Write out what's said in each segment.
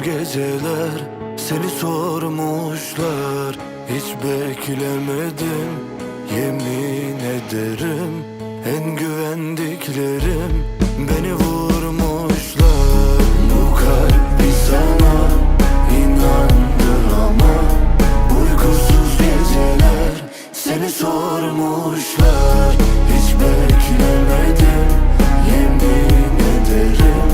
geceler seni sormuşlar. Hiç beklemedim, yemin ederim. En güvendiklerim beni vurmuşlar. Bu kalp bir sana inandı ama uykusuz geceler seni sormuşlar. Hiç beklemedim, yemin ederim.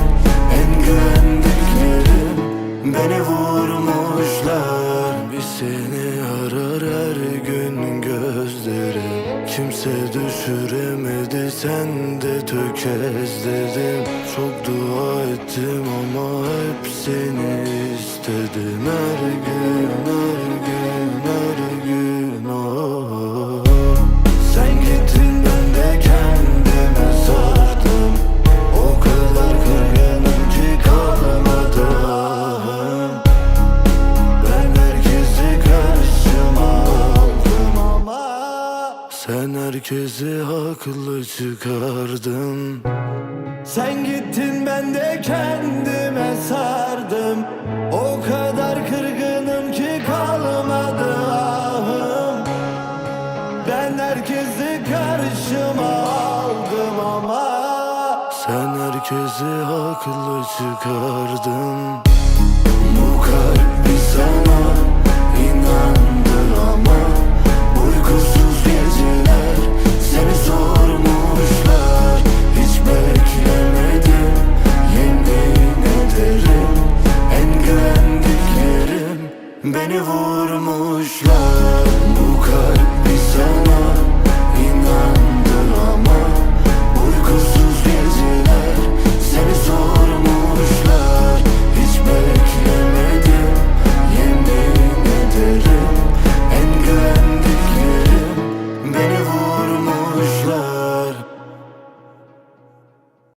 En güvendiklerim beni vurmuşlar. Bir seni arar her gün gözlerim. Kimse düşüremedi, sen de tökezledim. Çok dua ettim ama hep seni istedim. Her gün, her gün, her gün. Oh. Sen gittin, ben de kendime sardım. O kadar kırgınım ki kalmadı ahım. Ben herkesi karşıma aldım ama sen herkesi haklı çıkardın. Sen gittin, ben de kendime sardım. O kadar kırgınım ki kalmadı ahım. Ben herkesi karşıma aldım ama sen herkesi haklı çıkardın.